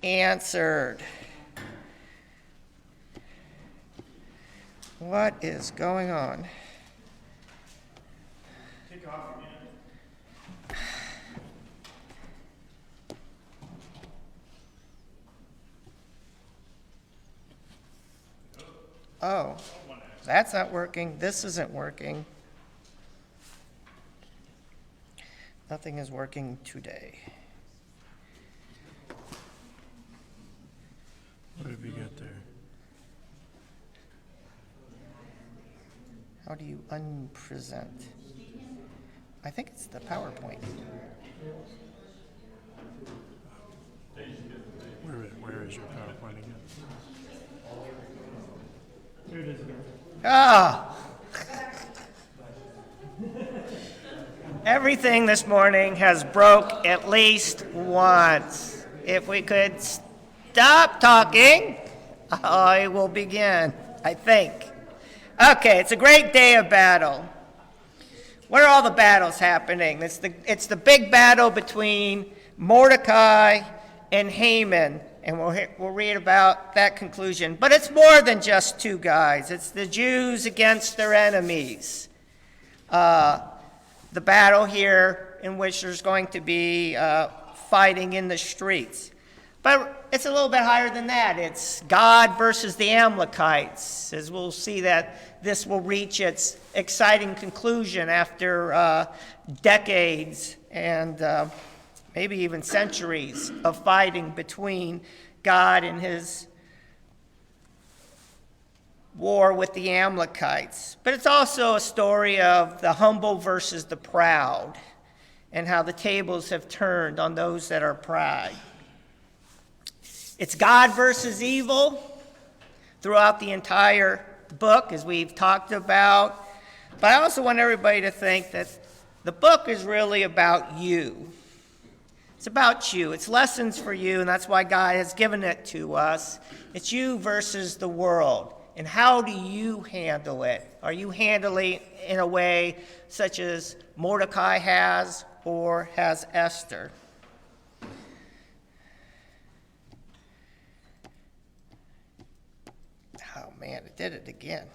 answered. What is going on? Kick off again. Oh, that's not working. This isn't working. Nothing is working today. What have you got there? How do you unpresent? I think it's the PowerPoint. Where is your PowerPoint again? Here it is again. Ah! Everything this morning has broke at least once. If we could stop talking, I will begin, I think. Okay, it's a great day of battle. Where are all the battles happening? It's the big battle between Mordecai and Haman, and we'll read about that conclusion. But it's more than just two guys. It's the Jews against their enemies. The battle here in which there's going to be fighting in the streets. But it's a little bit higher than that. It's God versus the Amalekites, as we'll see that this will reach its exciting conclusion after decades and maybe even centuries of fighting between God and his war with the Amalekites. But it's also a story of the humble versus the proud and how the tables have turned on those that are proud. It's God versus evil throughout the entire book, as we've talked about. But I also want everybody to think that the book is really about you. It's about you. It's lessons for you, and that's why God has given it to us. It's you versus the world. And how do you handle it? Are you handling it in a way such as Mordecai has or has Esther? Oh man, it did it again.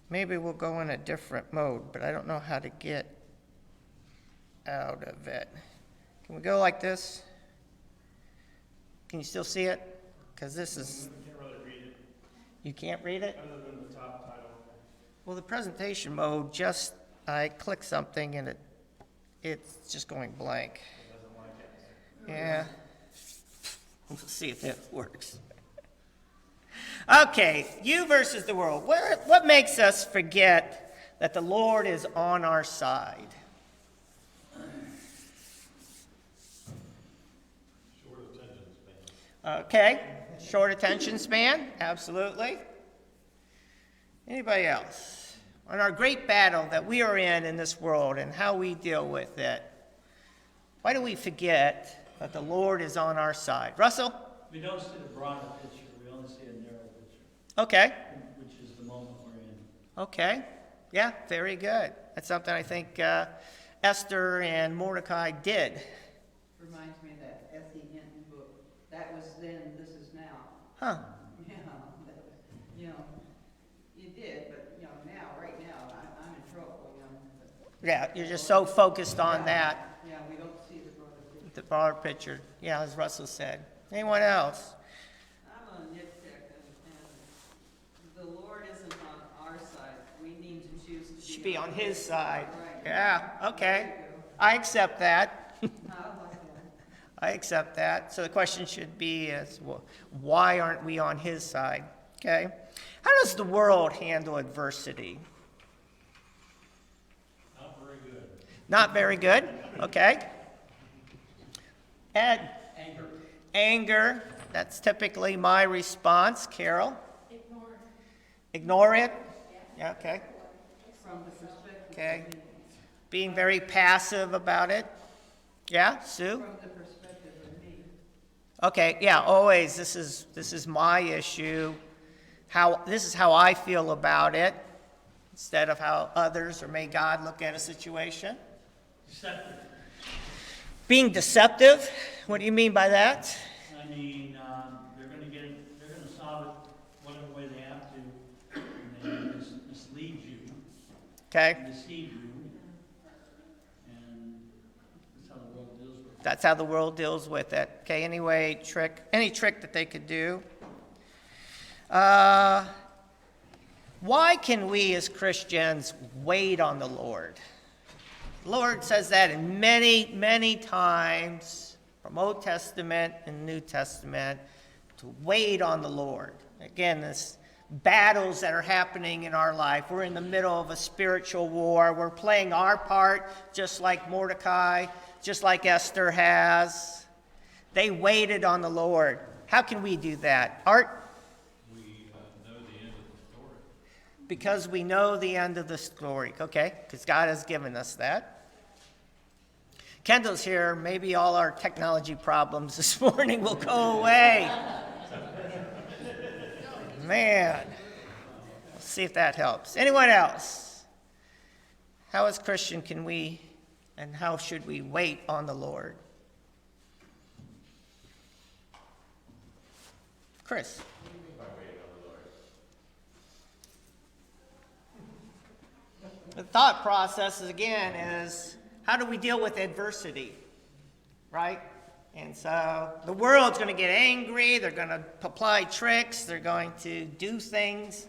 Maybe we'll go in a different mode, but I don't know how to get out of it. Can we go like this? Can you still see it? Because this is... You can't really read it. You can't read it? Other than the top title. Well, the presentation mode, just I click something and it's just going blank. It doesn't like it. Yeah. Let's see if that works. Okay, you versus the world. What makes us forget that the Lord is on our side? Short attention span. Okay, short attention span, absolutely. Anybody else? On our great battle that we are in this world and how we deal with it, why do we forget that the Lord is on our side? Russell? We don't see the broader picture, we only see a narrow picture, Okay, which is the moment we're in. okay. Yeah, very good. That's something I think Esther and Mordecai did. Reminds me of that F.E. Hinton book. That was then, this is now. Huh. Yeah, that was, you did, but, now, right now, I'm in trouble, but. Yeah, you're just so focused on that, Yeah, we don't see the broader picture. the broader picture. Yeah, as Russell said. Anyone else? I'm a nitpick, and the Lord isn't on our side. We need to choose to Should be on his side. Right. Yeah, okay. I accept that. I like that. I accept that. So the question should be is, well, why aren't we on his side? Okay. How does the world handle adversity? Not very good. Not very good. Okay. Ed? Anger. That's typically my response. Carol? Ignore it? Yeah, okay. From the perspective. Okay. Being very passive about it. Yeah, Sue? From the perspective of me. Okay, yeah, always, this is my issue. This is how I feel about it. instead of how others or may God look at a situation. Deceptive. Being deceptive, what do you mean by that? I mean, they're gonna solve it whatever way they have to, and they mislead you, Okay, deceive you, and that's how the world deals with it. that's how the world deals with it. Okay, any trick that they could do. Why can we as Christians wait on the Lord? The Lord says that in many, many times from Old Testament and New Testament, to wait on the Lord. Again, this battles that are happening in our life. We're in the middle of a spiritual war. We're playing our part, just like Mordecai, just like Esther has. They waited on the Lord. How can we do that? Art? We know the end of the story. Because we know the end of the story. Okay, because God has given us that. Kendall's here. Maybe all our technology problems this morning will go away. Man, let's see if that helps. Anyone else? How as Christian can we and how should we wait on the Lord? Chris. The thought process is, again, is how do we deal with adversity, right? And so the world's going to get angry. They're going to apply tricks. They're going to do things.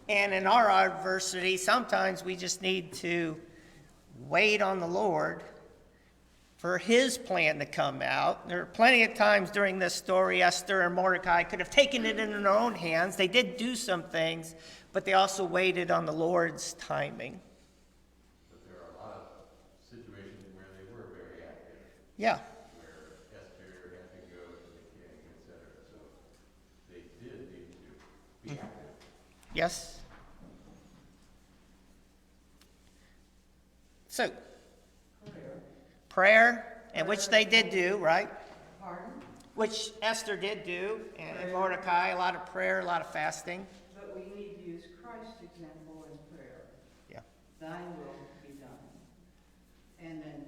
And in our adversity, sometimes we just need to wait on the Lord for his plan to come out. There are plenty of times during this story, Esther and Mordecai could have taken it in their own hands. They did do some things, but they also waited on the Lord's timing. But there are a lot of situations where they were very active, Yeah, where Esther had to go to the king, etc. So they did need to be active. yes. So, prayer, and which they did do, right? Pardon? Which Esther did do, and Mordecai, a lot of prayer, a lot of fasting. But we need to use Christ's example in prayer. Yeah. Thy will be done. And then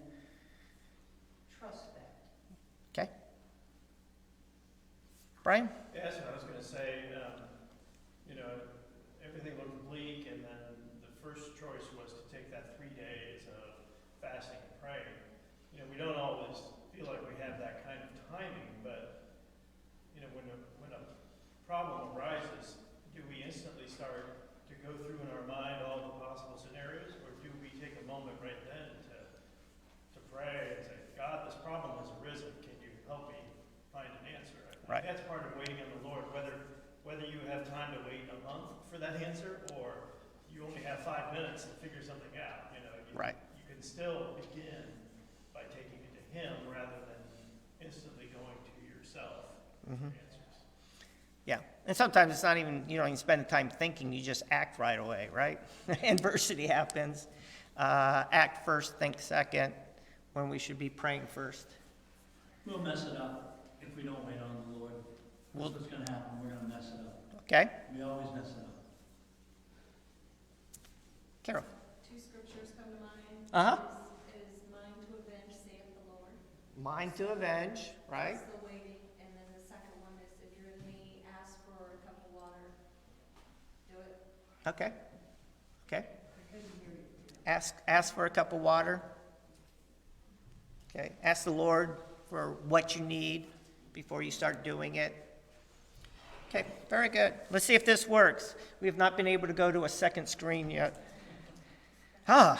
trust that. Okay. Brian? Yes, and I was gonna say, everything looked bleak, and then the first choice was to take that 3 days of fasting and praying. We don't always feel like we have that kind of timing, but, when a problem arises, do we instantly start to go through in our mind all the possible scenarios, or do we take a moment right then to pray and say, God, this problem has arisen, can you help me find an answer? I think Right. that's part of waiting on the Lord, whether you have time to wait a month for that answer, or you only have 5 minutes to figure something out. Right. You can still begin by taking it to him rather than instantly going to yourself for answers. Yeah. And sometimes it's not even, you don't even spend the time thinking, you just act right away, right? Adversity happens. Act first, think second, when we should be praying first. We'll mess it up if we don't wait on the Lord. That's what's gonna happen, we're gonna mess it up. Okay? We always mess it up. Carol? Two scriptures come to mind. Uh-huh. Is mine to avenge, saith the Lord. Mind to avenge, right? That's the waiting. And then the second one is, if you're in need, ask for a cup of water. Do it. Okay. Okay. Ask for a cup of water. Okay. Ask the Lord for what you need before you start doing it. Okay, very good. Let's see if this works. We have not been able to go to a second screen yet. It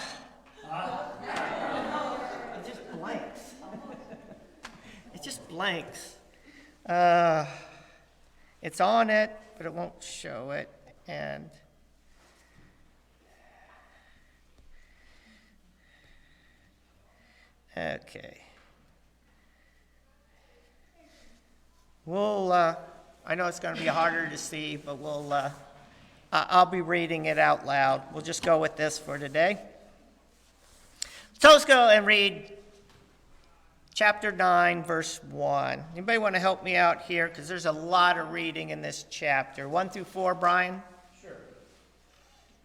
just blanks. It just blanks. It's on it, but it won't show it. And okay. I know it's going to be harder to see, but I'll be reading it out loud. We'll just go with this for today. So let's go and read chapter 9, verse 1. Anybody want to help me out here? Because there's a lot of reading in this chapter. 1 through 4, Brian? Sure.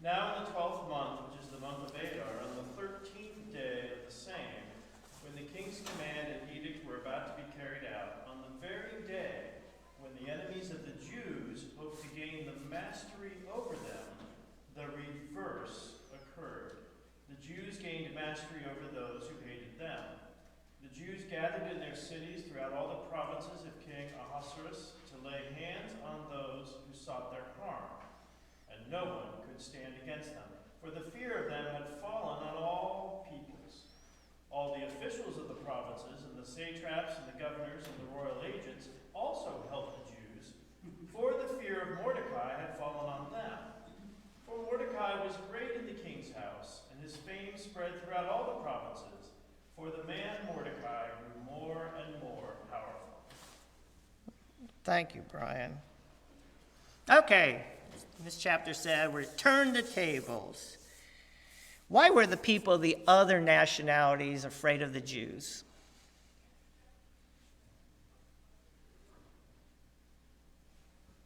Now in the 12th month, which is the month of Adar, on the 13th day of the same, when the king's command and edict were about to be carried out, on the very day when the enemies of the Jews hoped to gain the mastery over them, the reverse occurred. The Jews gained mastery over those who hated them. The Jews gathered in their cities throughout all the provinces of King Ahasuerus to lay hands on those who sought their harm, and no one could stand against them, for the fear of them had fallen on all peoples. All the officials of the provinces, and the satraps, and the governors, and the royal agents also helped the Jews, for the fear of Mordecai had fallen on them. For Mordecai was great in the king's house, and his fame spread throughout all the provinces, for the man Mordecai grew more and more powerful. Thank you, Brian. Okay, this chapter said, return the tables. Why were the people of the other nationalities afraid of the Jews?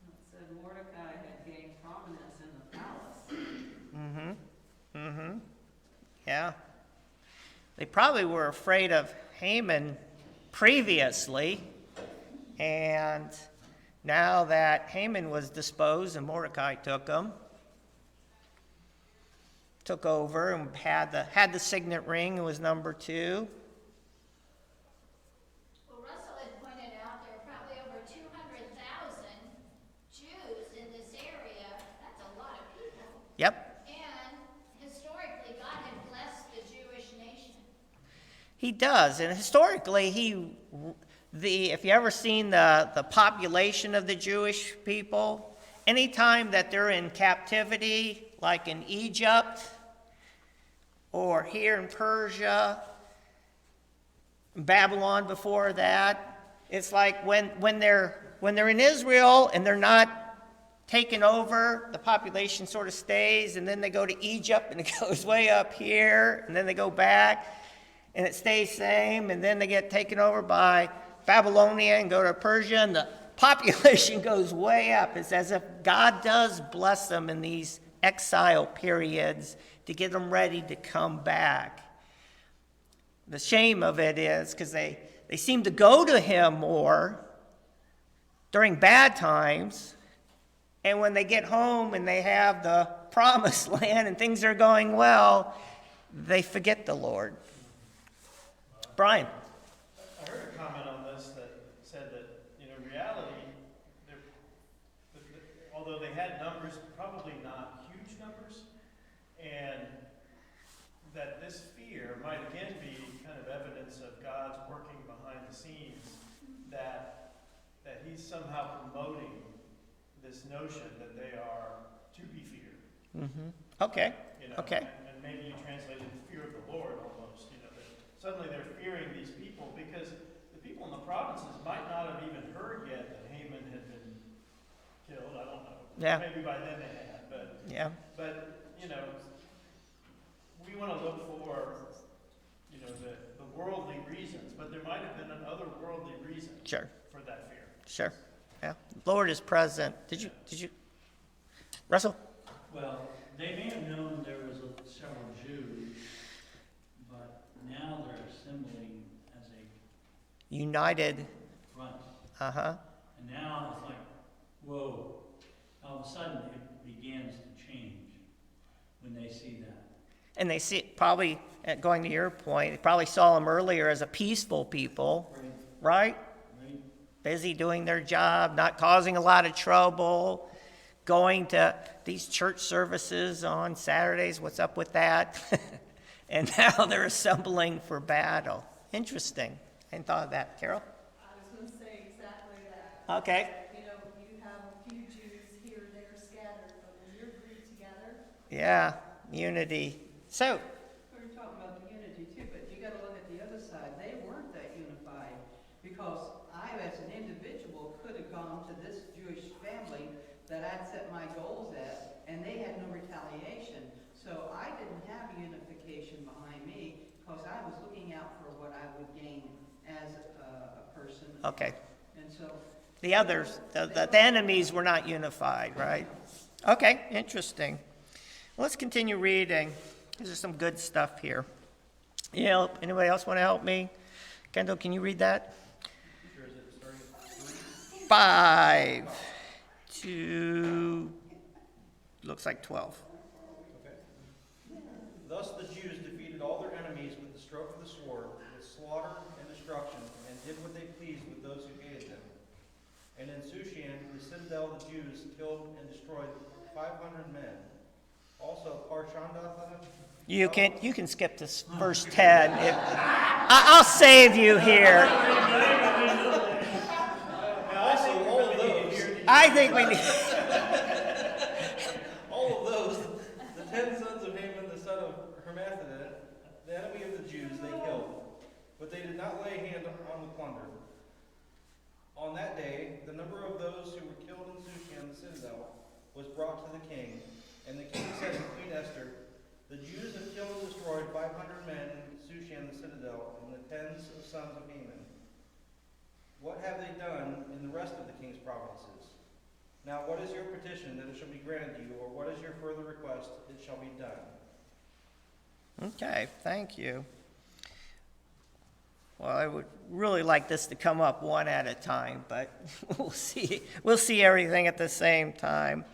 It said Mordecai had gained prominence in the palace. Yeah. They probably were afraid of Haman previously, and now that Haman was disposed and Mordecai took over and had the signet ring and was number 2. Well, Russell had pointed out there are probably over 200,000 Jews in this area. That's a lot of people. Yep. And historically, God had blessed the Jewish nation. He does, and historically, if you ever seen the population of the Jewish people, anytime that they're in captivity, like in Egypt or here in Persia, Babylon before that, it's like when they're in Israel and they're not taken over, the population sort of stays, and then they go to Egypt and it goes way up here, and then they go back and it stays same, and then they get taken over by Babylonia and go to Persia, and the population goes way up. It's as if God does bless them in these exile periods to get them ready to come back. The shame of it is because they seem to go to him more during bad times, and when they get home and they have the promised land and things are going well, they forget the Lord. Brian. I heard a comment on this that said that, reality, although they had numbers, probably not huge numbers, and that this fear might again be kind of evidence of God's working behind the scenes, that he's somehow promoting this notion that they are to be feared. Mm-hmm. Okay. Okay. And maybe you translated fear of the Lord almost, that suddenly they're fearing these people because the people in the provinces might not have even heard yet that Haman had been killed. I don't know. Yeah. Maybe by then they had, but Yeah. But we want to look for the worldly reasons, but there might have been another worldly reason Sure. for that fear. Sure. Yeah. Lord is present. Did you, Russell? Well, they may have known there was several Jews, but now they're assembling as a United. front. Uh-huh. And now it's like, whoa, all of a sudden it begins to change when they see that. And they see, probably, going to your point, they probably saw them earlier as a peaceful people, right? Right? Busy doing their job, not causing a lot of trouble, going to these church services on Saturdays. What's up with that? And now they're assembling for battle. Interesting. I hadn't thought of that. Carol? I was going to say exactly that. Okay. You have a few Jews here and there scattered, but when you're grouped together. Yeah, unity. So, We were talking about the unity too, but you gotta look at the other side. They weren't that unified, because I, as an individual, could have gone to this Jewish family that I'd set my goals at, and they had no retaliation. So I didn't have unification behind me, because I was looking out for what I would gain as a person. okay. And so. The others, the enemies were not unified, right? Okay, interesting. Let's continue reading. There's some good stuff here. Anybody else want to help me? Kendall, can you read that? Sure, is it starting at 3? 5 to, looks like 12. Okay. Thus the Jews defeated all their enemies with the stroke of the sword, with slaughter and destruction, and did what they pleased with those who hated them. And in Shushan, the citadel, the Jews killed and destroyed 500 men. Also, Parshandatha. You can skip this verse 10. I'll save you here. And also, all of those, I think we need. all of those, the 10 sons of Haman, the son of Hermathanet, the enemy of the Jews, they killed. But they did not lay hand on the plunder. On that day, the number of those who were killed in Shushan, the citadel, was brought to the king. And the king said to Queen Esther, "The Jews have killed and destroyed 500 men in Shushan, the citadel, and the tens of sons of Haman. What have they done in the rest of the king's provinces? Now what is your petition that it shall be granted you, or what is your further request, it shall be done?" Okay, thank you. Well, I would really like this to come up one at a time, but we'll see. We'll see everything at the same time.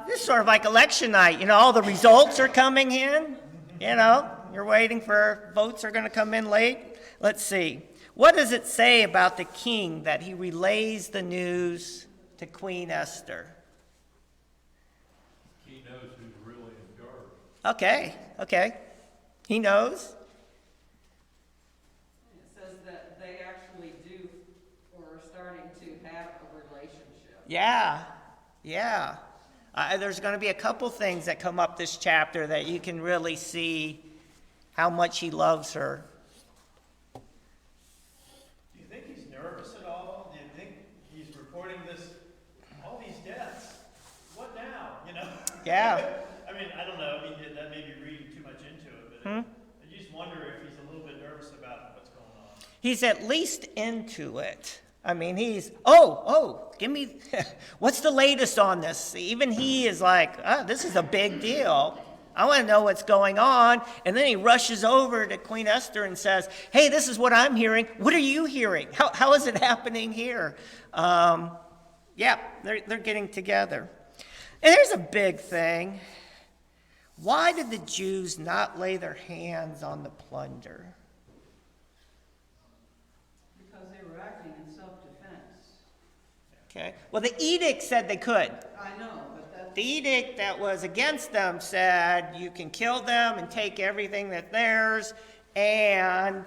This is sort of like election night. All the results are coming in. You're waiting for votes are going to come in late. Let's see. What does it say about the king that he relays the news to Queen Esther? He knows who's really in charge. Okay. He knows. It says that they actually do, or are starting to have a relationship. Yeah. There's going to be a couple things that come up this chapter that you can really see how much he loves her. Do you think he's nervous at all? Do you think he's reporting all these deaths? What now? Yeah. I mean, I don't know. That may be reading too much into it, but I just wonder if he's a little bit nervous about what's going on. He's at least into it. I mean, he's, give me, what's the latest on this? Even he is like, this is a big deal. I want to know what's going on. And then he rushes over to Queen Esther and says, hey, this is what I'm hearing. What are you hearing? How is it happening here? They're getting together. And here's a big thing. Why did the Jews not lay their hands on the plunder? Because they were acting in self-defense. Okay. Well, the edict said they could. I know, but that's. The edict that was against them said you can kill them and take everything that's theirs. And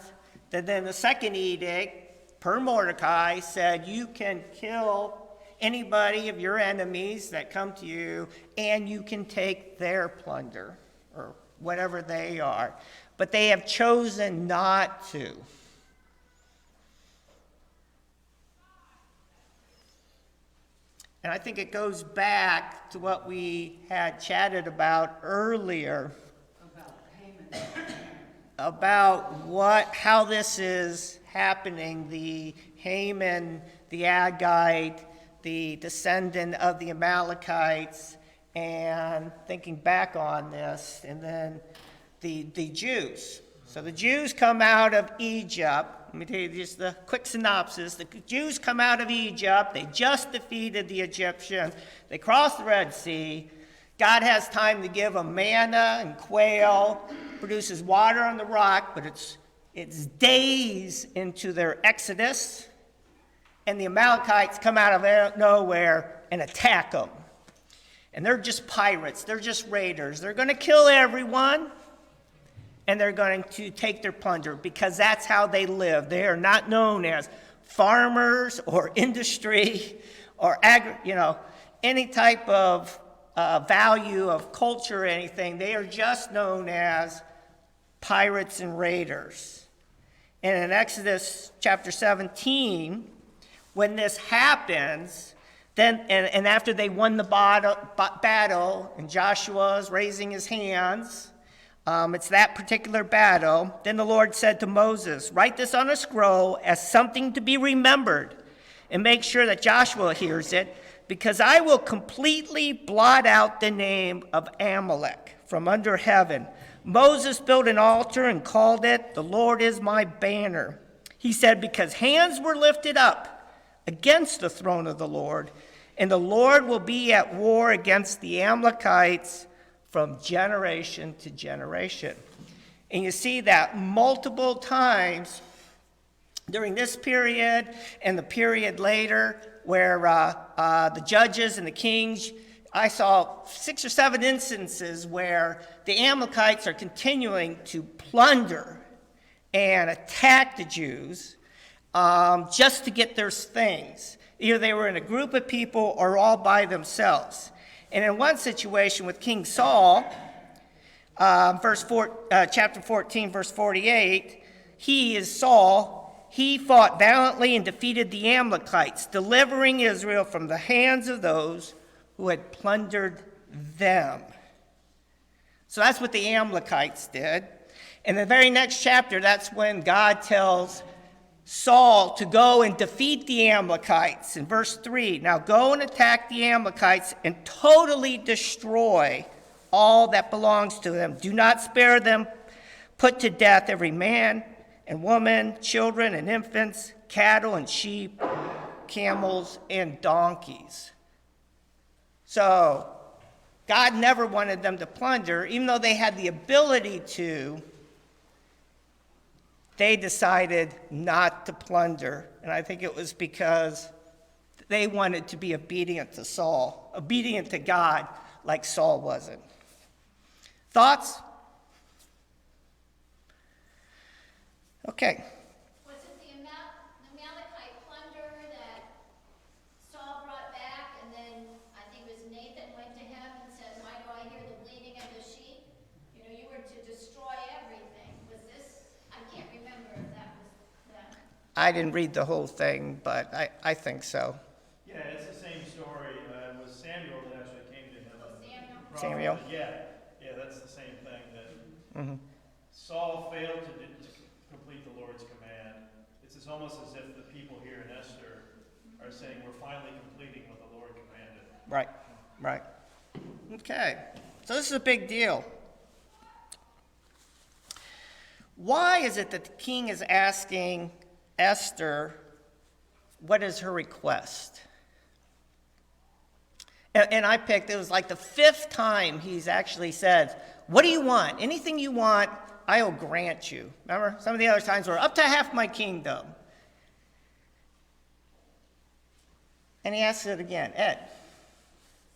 then the second edict, per Mordecai, said you can kill anybody of your enemies that come to you, and you can take their plunder, or whatever they are. But they have chosen not to. And I think it goes back to what we had chatted about earlier, About Haman. about how this is happening. The Haman, the Agagite, the descendant of the Amalekites, and thinking back on this, and then the Jews. So the Jews come out of Egypt. Let me tell you just the quick synopsis. The Jews come out of Egypt. They just defeated the Egyptians. They cross the Red Sea. God has time to give them manna and quail, produces water on the rock, but it's days into their exodus, and the Amalekites come out of nowhere and attack them. And they're just pirates. They're just raiders. They're going to kill everyone, and they're going to take their plunder because that's how they live. They are not known as farmers or industry or any type of value of culture or anything. They are just known as pirates and raiders. And in Exodus chapter 17, when this happens, then and after they won the battle, and Joshua is raising his hands, it's that particular battle, then the Lord said to Moses, write this on a scroll as something to be remembered, and make sure that Joshua hears it. because I will completely blot out the name of Amalek from under heaven. Moses built an altar and called it, "The Lord is my banner." He said, because hands were lifted up against the throne of the Lord, and the Lord will be at war against the Amalekites from generation to generation. And you see that multiple times during this period and the period later where the judges and the kings, I saw 6 or 7 instances where the Amalekites are continuing to plunder and attack the Jews just to get their things. Either they were in a group of people or all by themselves. And in one situation with King Saul, chapter 14, verse 48, he is Saul. He fought valiantly and defeated the Amalekites, delivering Israel from the hands of those who had plundered them. So that's what the Amalekites did. In the very next chapter, that's when God tells Saul to go and defeat the Amalekites. In verse 3, now go and attack the Amalekites and totally destroy all that belongs to them. Do not spare them. Put to death every man and woman, children and infants, cattle and sheep, camels and donkeys. So God never wanted them to plunder, even though they had the ability to. They decided not to plunder, and I think it was because they wanted to be obedient to Saul, obedient to God like Saul wasn't. Thoughts? Okay. Was it the Amalekite plunder that Saul brought back, and then I think it was Nathan went to him and said, "Why do I hear the bleating of the sheep? You know, you were to destroy everything." Was this? I can't remember if that was that. I didn't read the whole thing, but I think so. Yeah, it's the same story. It was Samuel that actually came to him. Oh, Samuel? Samuel? Yeah, that's the same thing. That Mm-hmm. Saul failed to complete the Lord's command. It's almost as if the people here in Esther are saying, we're finally completing what the Lord commanded. Right. Okay, so this is a big deal. Why is it that the king is asking Esther, what is her request? And I picked, it was like the 5th time he's actually said, what do you want? Anything you want, I will grant you. Remember, some of the other times were up to half my kingdom. And he asks it again. Ed.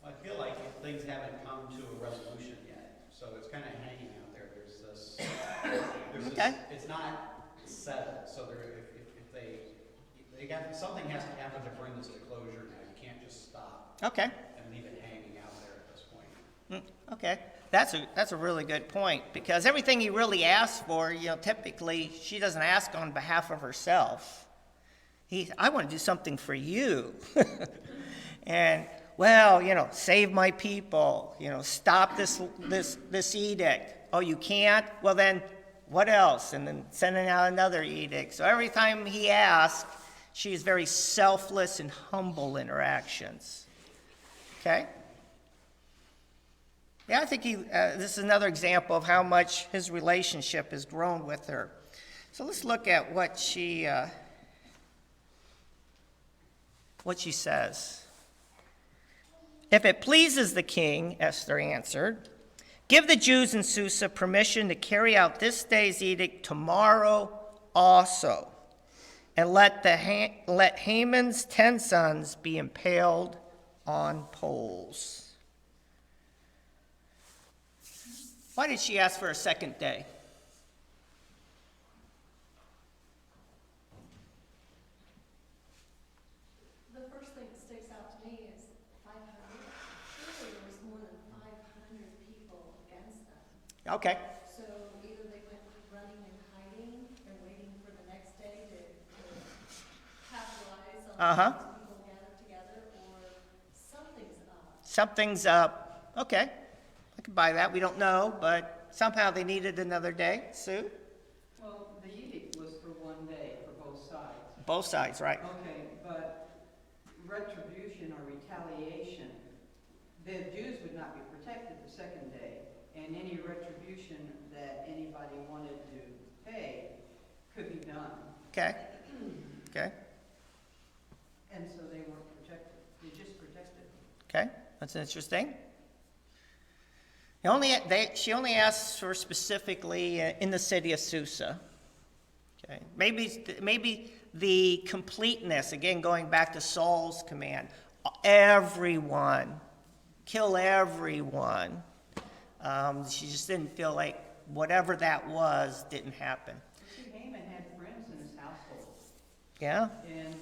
Well, I feel like things haven't come to a resolution yet, so it's kind of hanging out there. Okay. It's not settled, so if they got, something has to happen to bring this to closure now. You can't just stop. Okay. And leave it hanging out there at this point. Okay. That's a really good point, because everything he really asks for, typically she doesn't ask on behalf of herself. I want to do something for you. And, save my people, stop this edict. Oh, you can't? Well, then what else? And then sending out another edict. So every time he asks, she's very selfless and humble in her actions. Okay? Yeah, I think this is another example of how much his relationship has grown with her. So let's look at what she says. If it pleases the king, Esther answered, give the Jews in Susa permission to carry out this day's edict tomorrow also, and let Haman's 10 sons be impaled on poles. Why did she ask for a second day? The first thing that sticks out to me is 500. Surely there was more than 500 people against them. Okay. So either they went running and hiding, they're waiting for the next day to capitalize on these people gathered together, or something's up. Something's up. Okay. I can buy that. We don't know, but somehow they needed another day. Sue? Well, the edict was for 1 day for both sides. Both sides, right? Okay, but retribution or retaliation retaliation, the Jews would not be protected the second day, and any retribution that anybody wanted to pay could be done. Okay. Okay. And so they weren't protected. They just protected. Okay. That's interesting. She only asks for specifically in the city of Susa. Okay. Maybe the completeness, again, going back to Saul's command, everyone, kill everyone. She just didn't feel like whatever that was didn't happen. See, Haman had friends in his household. Yeah? And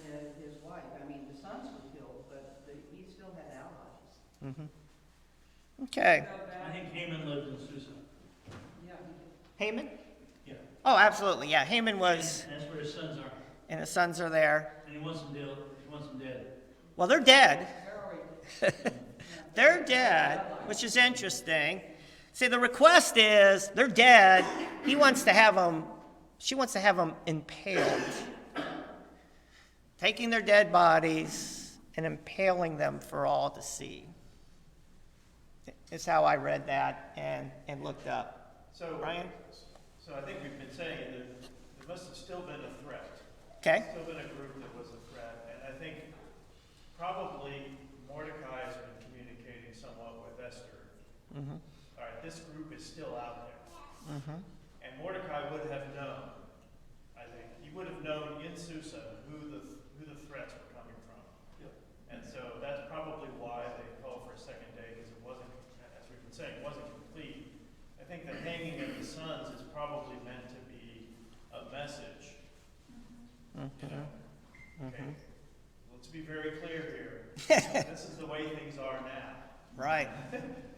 his wife. I mean, the sons were killed, but he still had allies. Mm-hmm. Okay. I think Haman lived in Susa. Yeah, Haman? Yeah. Oh, absolutely, yeah. Haman was, And that's where his sons are. and his sons are there. And he wants them dead. Well, they're dead. they're already. They're dead, which is interesting. See, the request is, they're dead. She wants to have them impaled. Taking their dead bodies and impaling them for all to see. Is how I read that and looked up. So, Brian? So I think we've been saying that there must have still been a threat. Okay? Still been a group that was a threat, and I think probably Mordecai has been communicating somewhat with Esther. Mm-hmm. All right, this group is still out there. Mm-hmm. And Mordecai would have known, I think, he would have known in Susa who the threats were coming from. Yep. And so that's probably why they called for a second day, because it wasn't, as we've been saying, it wasn't complete. I think the hanging of the sons is probably meant to be a message. Mm-hmm. You know? Okay. Mm-hmm. Let's be very clear here. This is the way things are now. Right.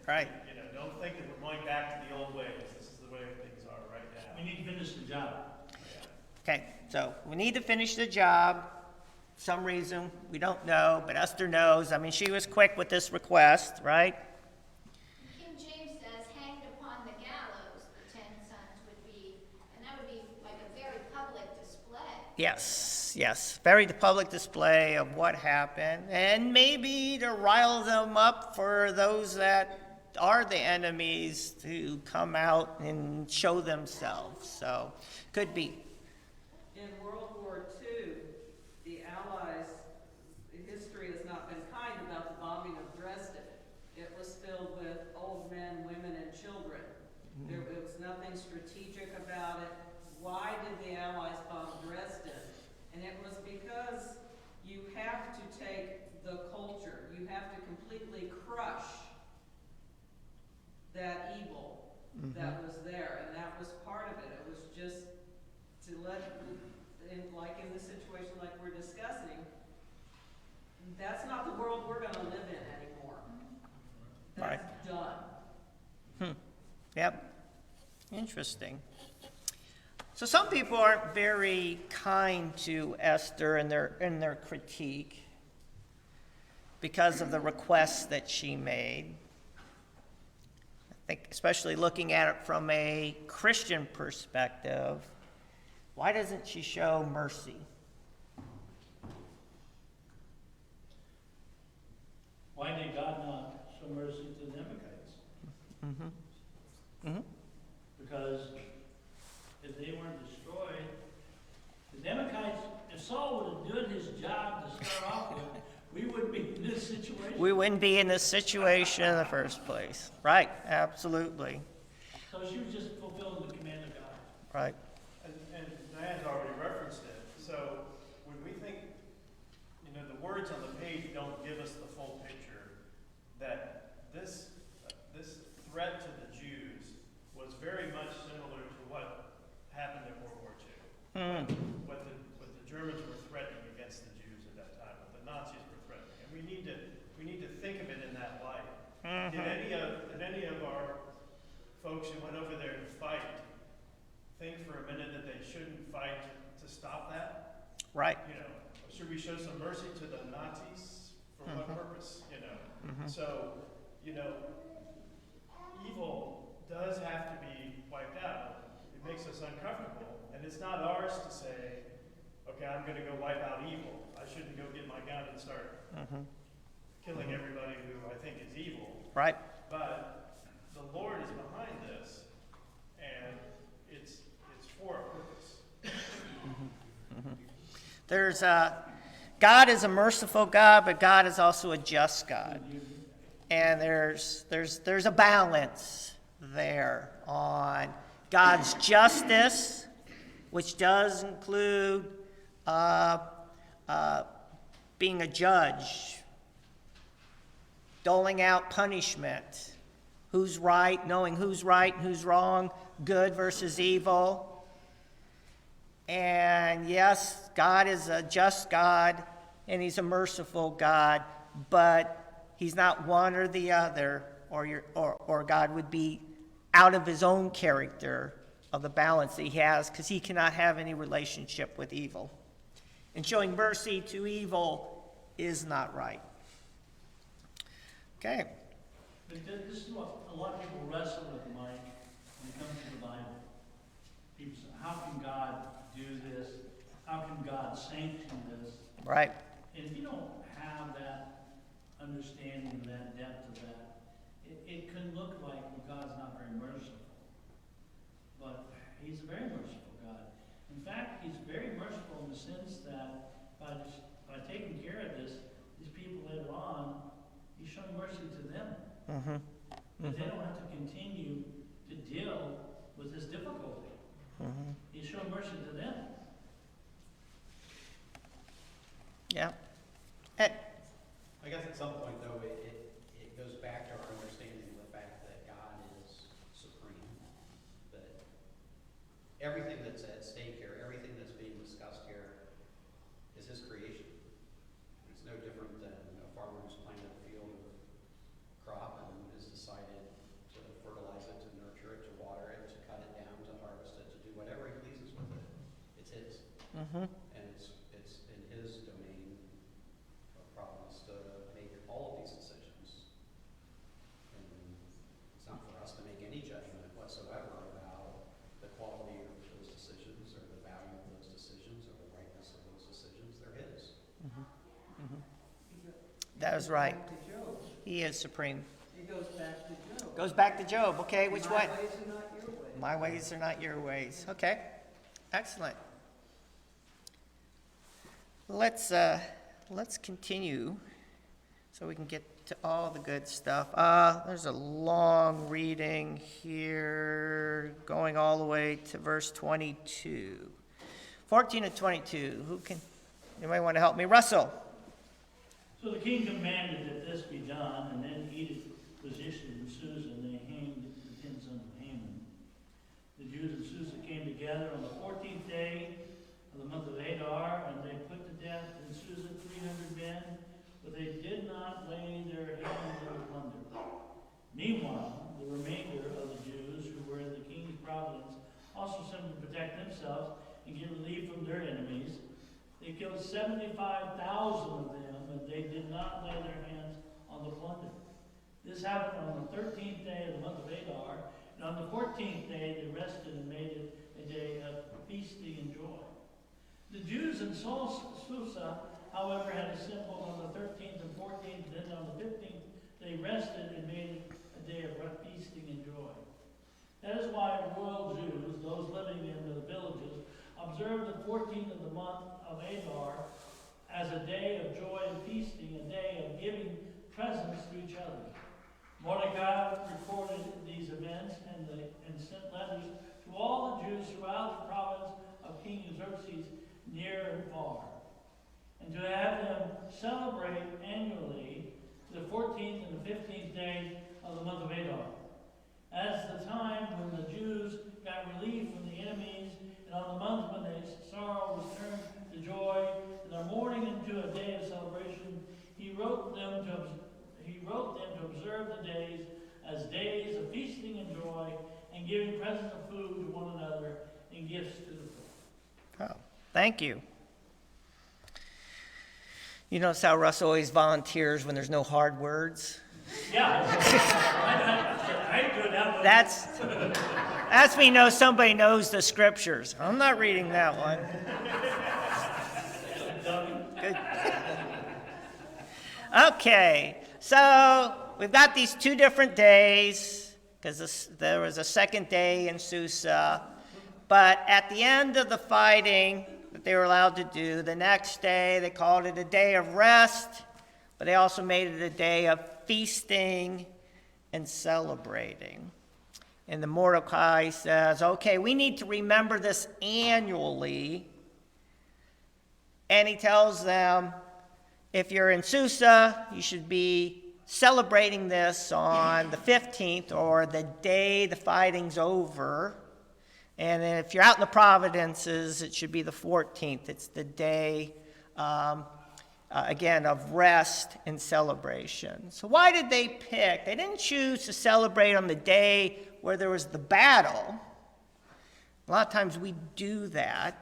Right. You know, don't think that we're going back to the old ways. This is the way things are right now. We need to finish the job. Okay, so we need to finish the job. Some reason, we don't know, but Esther knows. I mean, she was quick with this request, right? King James says, hanged upon the gallows, the 10 sons would be, and that would be like a very public display. Yes, yes. Very public display of what happened, and maybe to rile them up for those that are the enemies to come out and show themselves. So, could be. In World War II, the Allies, history has not been kind about the bombing of Dresden. It was filled with old men, women, and children. There was nothing strategic about it. Why did the Allies bomb Dresden? And it was because you have to take the culture, you have to completely crush that evil that was there, and that was part of it. It was just to like in the situation like we're discussing, that's not the world we're going to live in anymore. That's done. Yep. Interesting. So some people aren't very kind to Esther in their critique because of the requests that she made. I think especially looking at it from a Christian perspective, why doesn't she show mercy? Why did God not show mercy to the Amalekites? Mm-hmm. Mm-hmm. Because if they weren't destroyed, the Amalekites, if Saul would have done his job to start off with, we wouldn't be in this situation. We wouldn't be in this situation in the first place. Right, absolutely. So she was just fulfilling the command of God. Right. And Diane's already referenced it. So when we think, you know, the words on the page don't give us the full picture, that this threat to the Jews was very much similar to what happened in World War II. What the Germans were threatening against the Jews at that time, what the Nazis were threatening. And we need to think of it in that light. Did any of our folks who went over there to fight think for a minute that they shouldn't fight to stop that? Right. You know, should we show some mercy to the Nazis? For what purpose? You know. So, you know, evil does have to be wiped out. It makes us uncomfortable, and it's not ours to say, okay, I'm going to go wipe out evil. I shouldn't go get my gun and start killing everybody who I think is evil. Right? But the Lord is behind this, and it's for a purpose. There's God is a merciful God, but God is also a just God. And there's a balance there on God's justice, which does include being a judge, doling out punishment, who's right, knowing who's right and who's wrong, good versus evil. And yes, God is a just God, and he's a merciful God, but he's not one or the other, or God would be out of his own character of the balance that he has, because he cannot have any relationship with evil. And showing mercy to evil is not right. Okay. But this is what a lot of people wrestle with, Mike, when it comes to the Bible. People say, how can God do this? How can God sanction this? Right. And if you don't have that understanding, that depth of that, it can look like God's not very merciful. But he's a very merciful God. In fact, he's very merciful in the sense that by taking care of this, these people later on, he's showing mercy to them. But they don't have to continue to deal with this difficulty. He's showing mercy to them. Yeah. I guess at some point, though, it goes back to our understanding of the fact that God is supreme, that everything that's at stake here, everything that's being discussed here, is his creation. It's no different than a farmer who's planted a field of crop and has decided to fertilize it, to nurture it, to water it, to cut it down, to harvest it, to do whatever he pleases with it. It's his. And it's in his domain of providence to make all of these decisions. And it's not for us to make any judgment whatsoever about the quality of those decisions or the value of those decisions or the rightness of those decisions. They're his. That is right. Back to Job. He is supreme. It goes back to Job. Goes back to Job. Okay, which My one? ways are not your ways. My ways are not your ways. Okay, excellent. Let's continue so we can get to all the good stuff. There's a long reading here going all the way to verse 22. 14 and 22. Anybody want to help me? Russell. So the king commanded that this be done, and then Edith was issued in Susa, and they hanged the 10 sons of Haman. The Jews in Susa came together on the 14th day of the month of Adar, and they put to death in Susa 300 men, but they did not lay their hands on the plunder. Meanwhile, the remainder of the Jews who were in the king's province also sent to protect themselves and get relief from their enemies. They killed 75,000 of them, and they did not lay their hands on the plunder. This happened on the 13th day of the month of Adar, and on the 14th day they rested and made it a day of feasting and joy. The Jews in Susa, however, had assembled on the 13th and 14th, and then on the 15th they rested and made it a day of feasting and joy. That is why royal Jews, those living in the villages, observed the 14th of the month of Adar as a day of joy and feasting, a day of giving presents to each other. Mordecai recorded these events and sent letters to all the Jews throughout the province of King Xerxes, near and far, and to have them celebrate annually the 14th and the 15th days of the month of Adar, as the time when the Jews got relief from the enemies, and on the month when their sorrow was turned to joy, and their mourning into a day of celebration. He wrote them to observe the days as days of feasting and joy, and giving presents of food to one another and gifts to the poor. Oh, thank you. You notice how Russ always volunteers when there's no hard words? Yeah. I do that. That's when you know somebody knows the scriptures. I'm not reading that one. Good. Okay, so we've got these two different days, because there was a second day in Susa. But at the end of the fighting that they were allowed to do, the next day they called it a day of rest, but they also made it a day of feasting and celebrating. And the Mordecai says, okay, we need to remember this annually. And he tells them, if you're in Susa, you should be celebrating this on the 15th, or the day the fighting's over. And then if you're out in the provinces, it should be the 14th. It's the day, again, of rest and celebration. So why did they pick? They didn't choose to celebrate on the day where there was the battle. A lot of times we do that.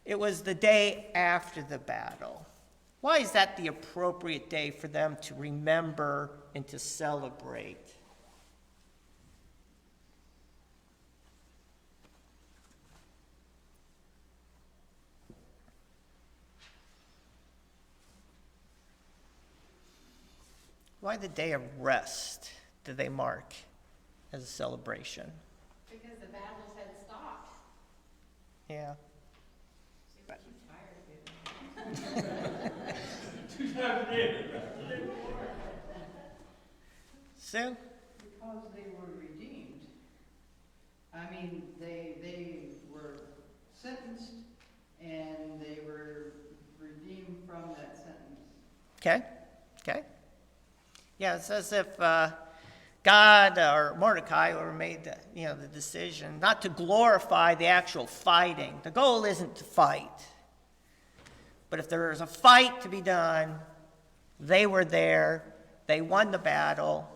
It was the day after the battle. Why is that the appropriate day for them to remember and to celebrate? Why the day of rest do they mark as a celebration? Because the battles had stopped. Yeah. Sue? Because they were redeemed. I mean, they were sentenced and they were redeemed from that sentence. Okay. Yeah, it's as if God or Mordecai or made the decision not to glorify the actual fighting. The goal isn't to fight. But if there is a fight to be done, they were there, they won the battle,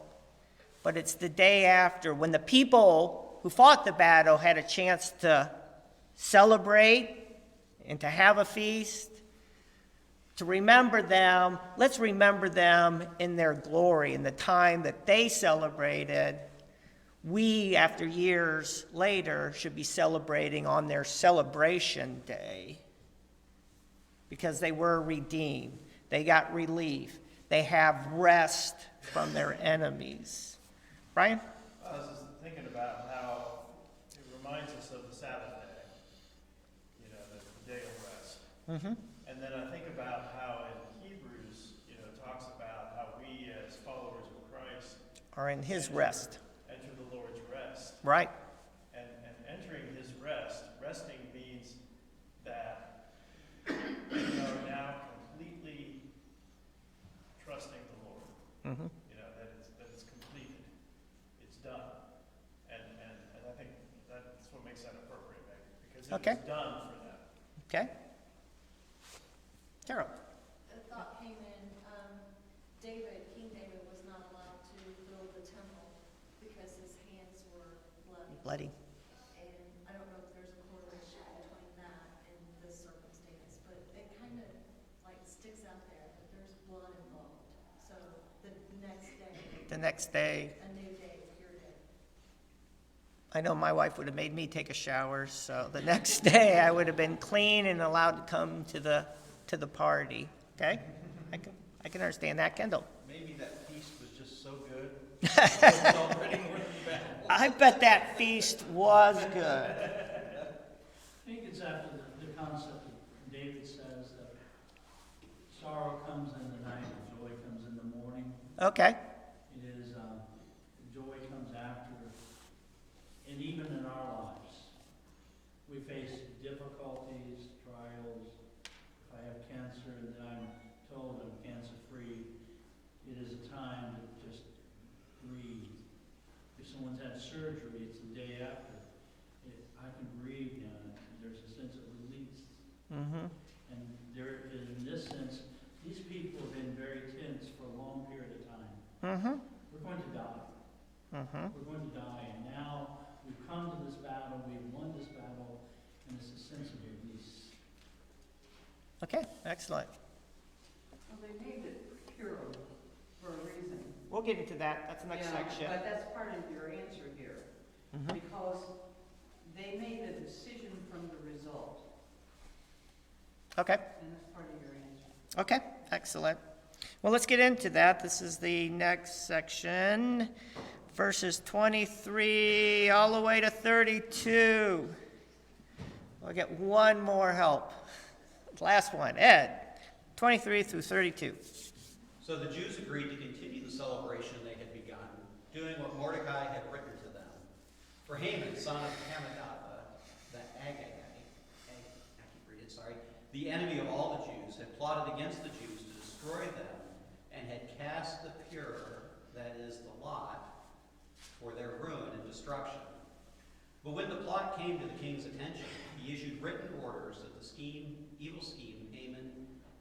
but it's the day after when the people who fought the battle had a chance to celebrate and to have a feast, to remember them. Let's remember them in their glory, in the time that they celebrated. We, after years later, should be celebrating on their celebration day, because they were redeemed. They got relief. They have rest from their enemies. Brian? I was just thinking about how it reminds us of the Sabbath day, the day of rest. Mm-hmm. And then I think about how in Hebrews, it talks about how we as followers of Christ Are in his rest. enter the Lord's rest. Right. And entering his rest, resting means that we are now completely trusting the Lord. Mm-hmm. That it's completed. It's done. And I think that's what makes that appropriate, because it Okay. was done for them. Okay. Carol? A thought came in, King David was not allowed to build the temple because his hands were bloody. Bloody. And I don't know if there's a correlation between that and this circumstance, but it kind of sticks out there that there's blood involved. So the next day, The next day, a new day, pure day. I know my wife would have made me take a shower, so the next day I would have been clean and allowed to come to the party. Okay? I can understand that. Kendall? Maybe that feast was just so good. It was already more than bad. I bet that feast was good. I think it's after the concept of David says that sorrow comes in the night and joy comes in the morning. Okay. It is, joy comes after, and even in our lives, we face difficulties, trials. If I have cancer and then I'm told I'm cancer-free, it is a time to just breathe. If someone's had surgery, it's the day after. I can breathe now. There's a sense of release. Mm-hmm. And there, in this sense, these people have been very tense for a long period of time. Mm-hmm. We're going to die. Mm-hmm. We're going to die. And now we've come to this battle, we've won this battle, and it's a sense of release. Okay, excellent. Well, they named it Purim for a reason. We'll get into that. That's the next Yeah, section. But that's part of your answer here, Mhm. because they made a decision from the result, Okay, and that's part of your answer. okay, excellent. Well, let's get into that. This is the next section, verses 23 all the way to 32. I'll get one more help. Last one, Ed, 23 through 32. So the Jews agreed to continue the celebration they had begun, doing what Mordecai had written to them. For Haman, son of Hammedatha, the enemy of all the Jews, had plotted against the Jews to destroy them, and had cast the pure, that is, the lot, for their ruin and destruction. But when the plot came to the king's attention, he issued written orders that the evil scheme Haman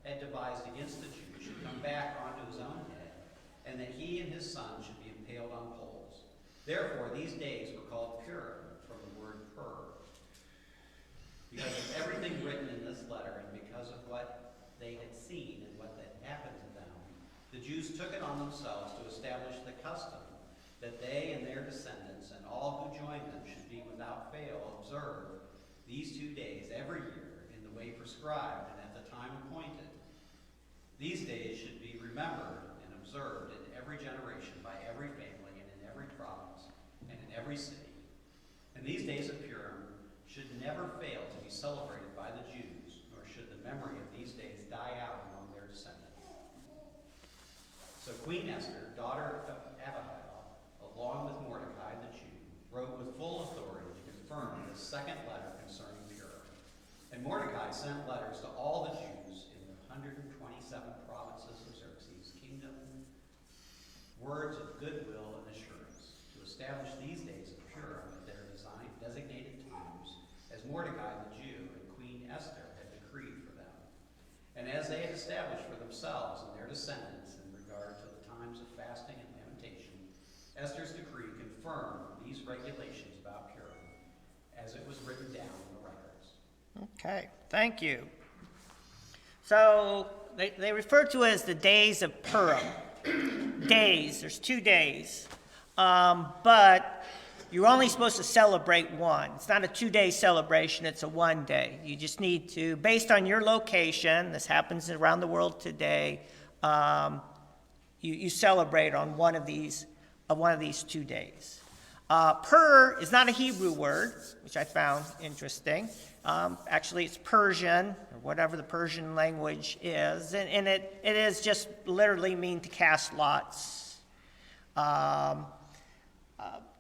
had devised against the Jews should come back onto his own head, and that he and his son should be impaled on poles. Therefore, these days were called Purim, from the word pur. Because of everything written in this letter, and because of what they had seen and what had happened to them, the Jews took it on themselves to establish the custom that they and their descendants and all who join them should be without fail observe these 2 days every year in the way prescribed and at the time appointed. These days should be remembered and observed in every generation by every family and in every province and in every city. And these days of Purim should never fail to be celebrated by the Jews, nor should the memory of these days die out among their descendants. So Queen Esther, daughter of Abihail, along with Mordecai the Jew, wrote with full authority to confirm the second letter concerning Purim. And Mordecai sent letters to all the Jews in the 127 provinces of Xerxes' kingdom, words of goodwill and assurance, to establish these days of Purim at their designated times, as Mordecai the Jew and Queen Esther had decreed for them, and as they had established for themselves and their descendants in regard to the times of fasting and lamentation. Esther's decree confirmed these regulations about Purim, as it was written down in the records. Okay, thank you. So they refer to it as the days of Purim. Days, there's 2 days. But you're only supposed to celebrate one. It's not a 2-day celebration, it's a 1 day. You just need to, based on your location, this happens around the world today, you celebrate on one of these 2 days. Pur is not a Hebrew word, which I found interesting. Actually, it's Persian, or whatever the Persian language is, and it is just literally mean to cast lots.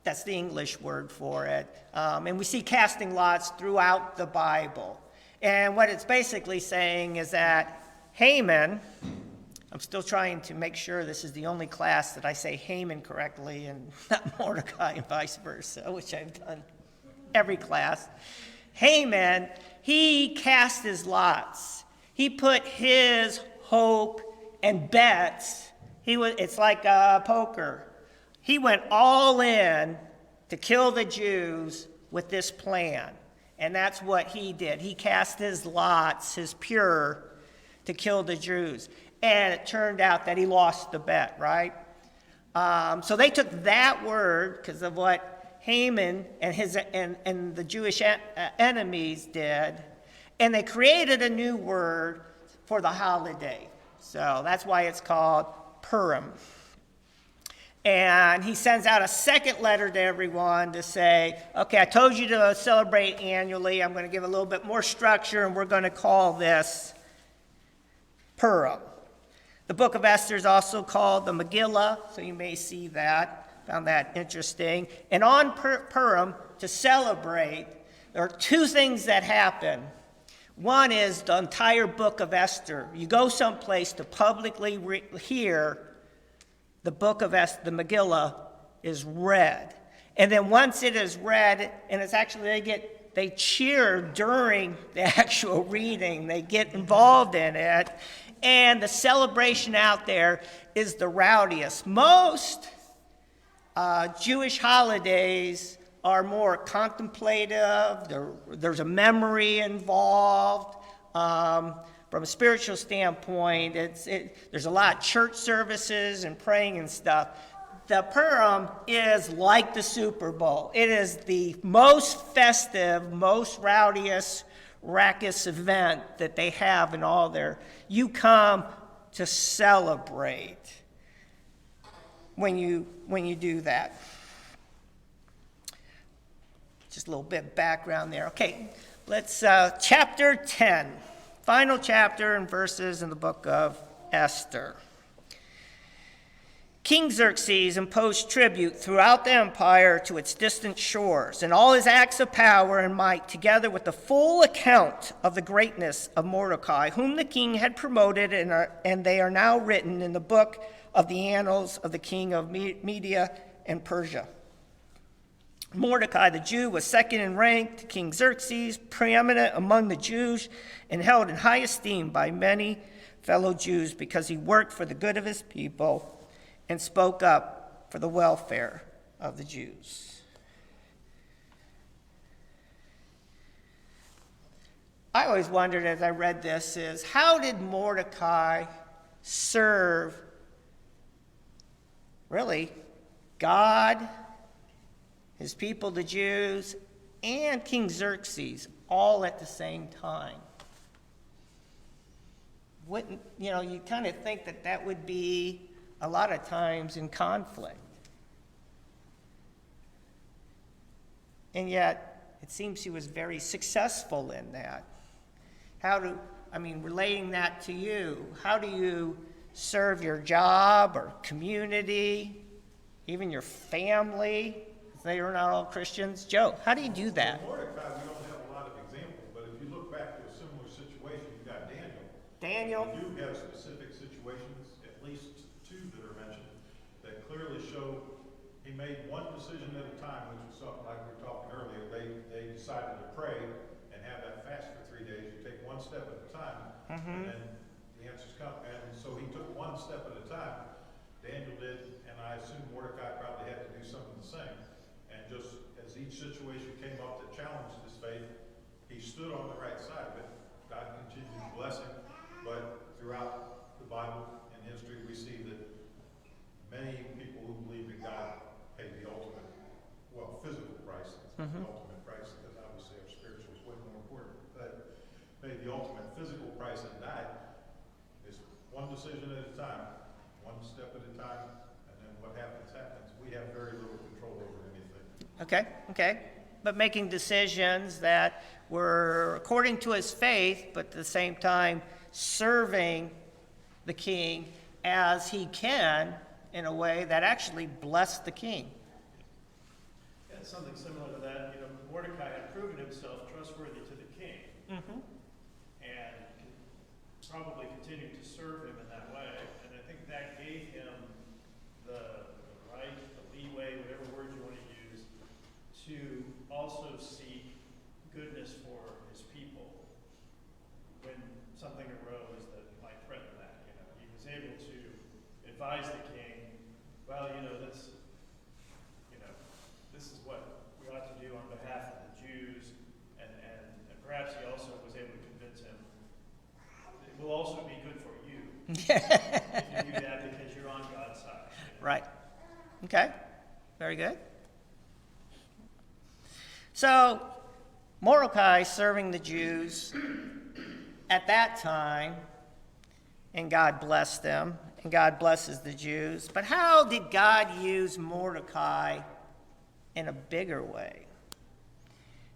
That's the English word for it. And we see casting lots throughout the Bible. And what it's basically saying is that Haman, I'm still trying to make sure this is the only class that I say Haman correctly and not Mordecai and vice versa, which I've done every class. Haman, he cast his lots. He put his hope and bets. It's like poker. He went all in to kill the Jews with this plan. And that's what he did. He cast his lots, his pure, to kill the Jews. And it turned out that he lost the bet, right? So they took that word because of what Haman and the Jewish enemies did, and they created a new word for the holiday. So that's why it's called Purim. And he sends out a second letter to everyone to say, okay, I told you to celebrate annually. I'm going to give a little bit more structure, and we're going to call this Purim. The book of Esther is also called the Megillah, so you may see that. Found that interesting. And on Purim, to celebrate, there are 2 things that happen. One is the entire book of Esther. You go someplace to publicly hear the book of Esther, the Megillah, is read. And then once it is read, and it's actually, they cheer during the actual reading. They get involved in it. And the celebration out there is the rowdiest. Most Jewish holidays are more contemplative. There's a memory involved. From a spiritual standpoint, there's a lot of church services and praying and stuff. The Purim is like the Super Bowl. It is the most festive, most rowdiest, raucous event that they have in all their. You come to celebrate when you do that. Just a little bit of background there. Okay, let's chapter 10, final chapter and verses in the book of Esther. King Xerxes imposed tribute throughout the empire to its distant shores, and all his acts of power and might, together with the full account of the greatness of Mordecai, whom the king had promoted, and they are now written in the book of the annals of the king of Media and Persia. Mordecai the Jew was second in rank to King Xerxes, preeminent among the Jews, and held in high esteem by many fellow Jews because he worked for the good of his people and spoke up for the welfare of the Jews. I always wondered as I read this is, how did Mordecai serve, really, God, his people, the Jews, and King Xerxes all at the same time? Wouldn't, you kind of think that would be a lot of times in conflict. And yet, it seems he was very successful in that. Relating that to you, how do you serve your job or community, even your family? They are not all Christians. Joe, how do you do that? Mordecai, we don't have a lot of examples, but if you look back to a similar situation, you've got Daniel. Daniel? You do have specific situations, at least two that are mentioned, that clearly show he made one decision at a time, which was something like we were talking earlier. They decided to pray and have that fast for 3 days. You take one step at a time, and then the answers come. And so he took one step at a time. Daniel did, and I assume Mordecai probably had to do something the same. And just as each situation came up that challenged his faith, he stood on the right side of it. God continued to bless him. But throughout the Bible and history, we see that many people who believed in God paid the ultimate, physical price. It's not the ultimate price, because obviously our spiritual is way more important. But paid the ultimate physical price and died. It's one decision at a time, one step at a time, and then what happens, happens. We have very little control over anything. Okay. But making decisions that were according to his faith, but at the same time serving the king as he can in a way that actually blessed the king. Yeah, something similar to that. Mordecai had proven himself trustworthy to the king, and probably continued to serve him in that way. And I think that gave him the right, the leeway, whatever word you want to use, to also seek goodness for his people when something arose that might threaten that. He was able to advise the king, this is what we ought to do on behalf of the Jews, and perhaps he also was able to convince him it will also be good for you if you do that because you're on God's side. Right. Okay. Very good. So, Mordecai serving the Jews at that time, and God blessed them, and God blesses the Jews. But how did God use Mordecai in a bigger way?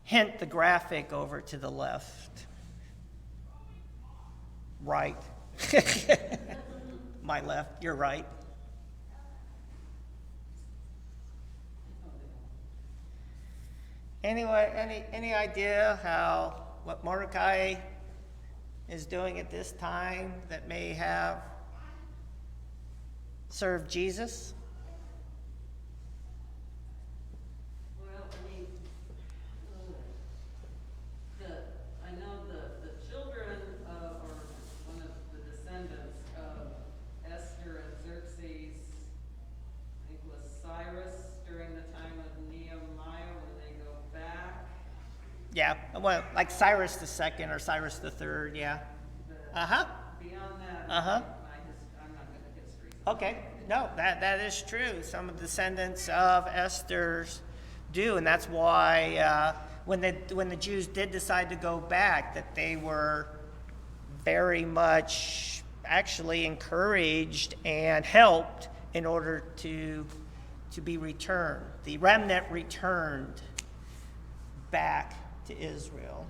Hint the graphic over to the left. Right. My left, your right. Anyway, any idea what Mordecai is doing at this time that may have served Jesus? Well, I know the children or one of the descendants of Esther and Xerxes, I think was Cyrus during the time of Nehemiah when they go back. Yeah, well, like Cyrus II or Cyrus III, yeah. Beyond that, Uh-huh. I'm not good at history. Okay, no, that is true. Some of the descendants of Esther's do, and that's why when the Jews did decide to go back, that they were very much actually encouraged and helped in order to be returned. The remnant returned back to Israel.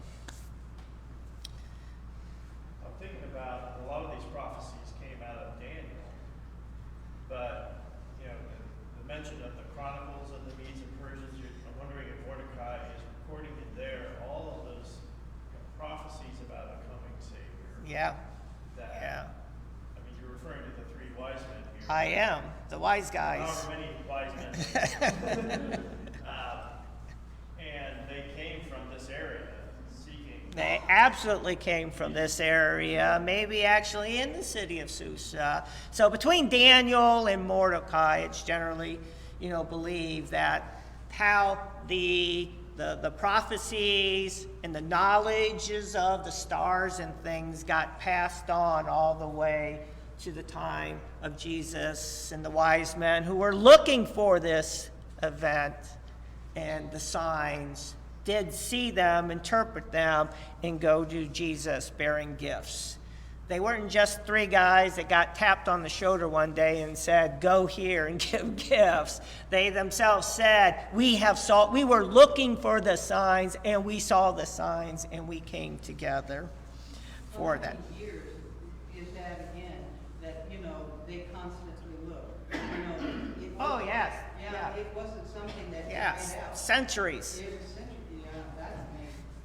I'm thinking about a lot of these prophecies came out of Daniel, but the mention of the Chronicles of the Medes and Persians. I'm wondering if Mordecai is recording in there all of those prophecies about a coming Savior. Yeah. I mean, you're referring to the three wise men here. I am. The wise guys. However many wise men. And they came from this area seeking. They absolutely came from this area, maybe actually in the city of Susa. So between Daniel and Mordecai, it's generally, believed that how the prophecies and the knowledges of the stars and things got passed on all the way to the time of Jesus and the wise men who were looking for this event and the signs, did see them, interpret them, and go to Jesus bearing gifts. They weren't just three guys that got tapped on the shoulder one day and said, "Go here and give gifts." They themselves said, we were looking for the signs, and we saw the signs, and we came together for that. How many years is that again, that, they constantly look? It Oh, wasn't- yes. Yeah, it wasn't something that they Yes, made out. centuries. It was centuries, that's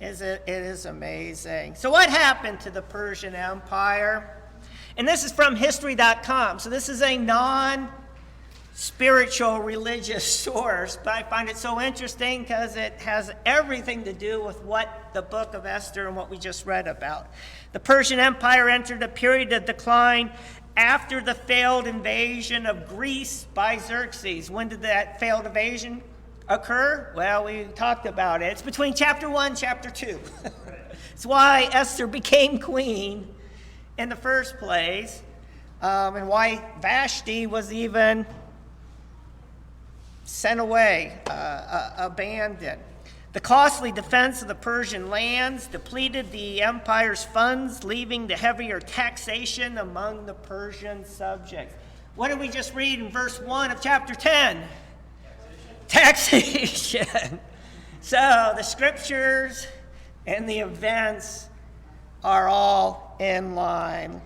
amazing. It is amazing. So what happened to the Persian Empire? And this is from history.com. So this is a non-spiritual religious source, but I find it so interesting because it has everything to do with what the book of Esther and what we just read about. The Persian Empire entered a period of decline after the failed invasion of Greece by Xerxes. When did that failed invasion occur? Well, we talked about it. It's between chapter 1 and chapter 2. It's why Esther became queen in the first place, and why Vashti was even sent away, abandoned. The costly defense of the Persian lands depleted the empire's funds, leaving the heavier taxation among the Persian subjects. What did we just read in verse 1 of chapter 10? Taxation. So the scriptures and the events are all in line.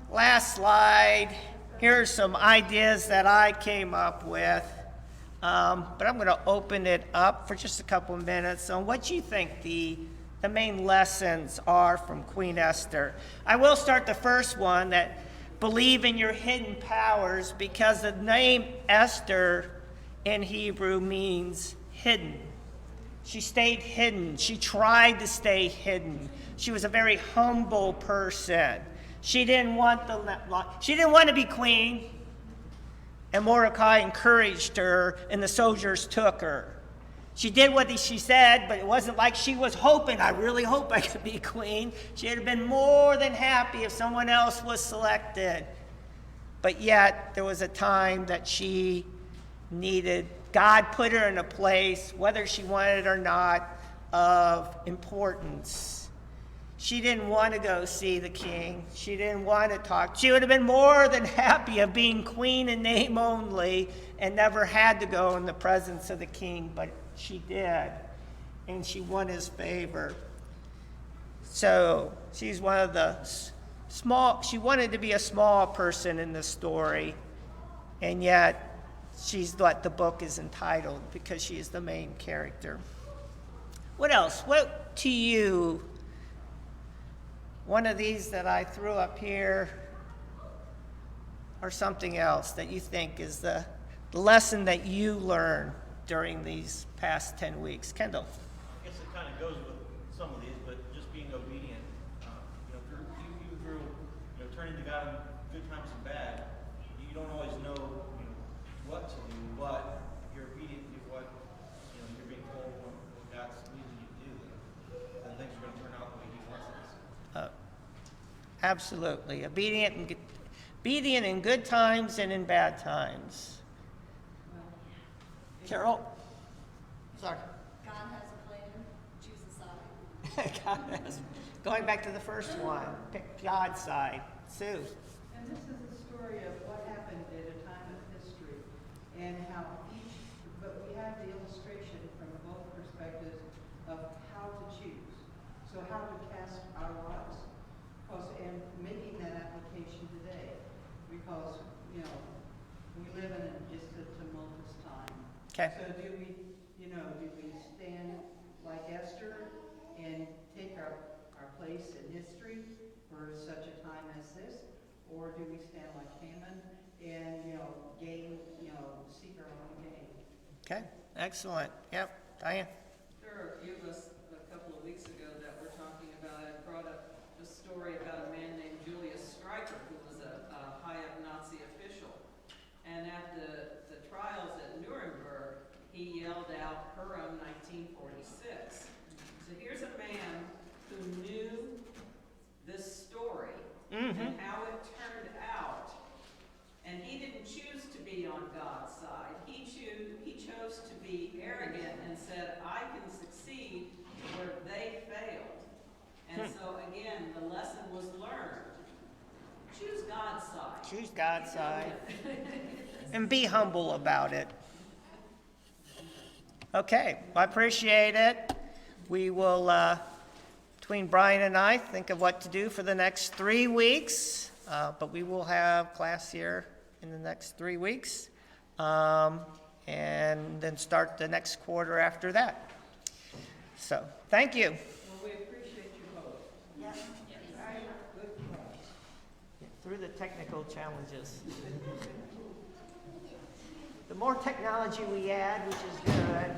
Last slide. Here are some ideas that I came up with. But I'm going to open it up for just a couple of minutes on what you think the main lessons are from Queen Esther. I will start the first one, that believe in your hidden powers, because the name Esther in Hebrew means hidden. She stayed hidden. She tried to stay hidden. She was a very humble person. She didn't want to be queen. And Mordecai encouraged her, and the soldiers took her. She did what she said, but it wasn't like she was hoping, I really hope I could be queen. She would have been more than happy if someone else was selected. But yet, there was a time that she needed, God put her in a place, whether she wanted it or not, of importance. She didn't want to go see the king. She didn't want to talk. She would have been more than happy of being queen in name only and never had to go in the presence of the king, but she did, and she won his favor. So she's one of the she wanted to be a small person in the story, and yet she's what the book is entitled, because she is the main character. What else? What to you? One of these that I threw up here, or something else that you think is the lesson that you learned during these past 10 weeks? Kendall. I guess it kind of goes with some of these, but just being obedient. Even through turning to God in good times and bad, you don't always know what to do, but you're obedient to what you're being told, what God's leading you to do, then things are going to turn out the way He wants it. Absolutely. Obedient in good times and in bad times. Carol? Sorry. God has a plan, choose a side. Going back to the first one, pick God's side. Sue. And this is the story of what happened at a time of history and how but we have the illustration from both perspectives of how to choose. So how to cast our lots, and making that application today, because, we live in just a tumultuous time. Okay. So do we stand like Esther and take our place in history for such a time as this? Or do we stand like Haman and, seek our own gain? Okay, excellent. Yep, Diane? There are a few of us a couple of weeks ago that were talking about, I brought up a story about a man named Julius Streicher, who was a high-up Nazi official. And at the trials at Nuremberg, he yelled out, Purim 1946. So here's a man who knew this story and how it turned out. And he didn't choose to be on God's side. He chose to be arrogant and said, I can succeed where they failed. And so again, the lesson was learned. Choose God's side. Choose God's side. And be humble about it. Okay, well, I appreciate it. We will, between Brian and I, think of what to do for the next 3 weeks. But we will have class here in the next 3 weeks. And then start the next quarter after that. So, thank you. Well, we appreciate you both. Yeah. Very good class. Through the technical challenges. The more technology we add, which is good.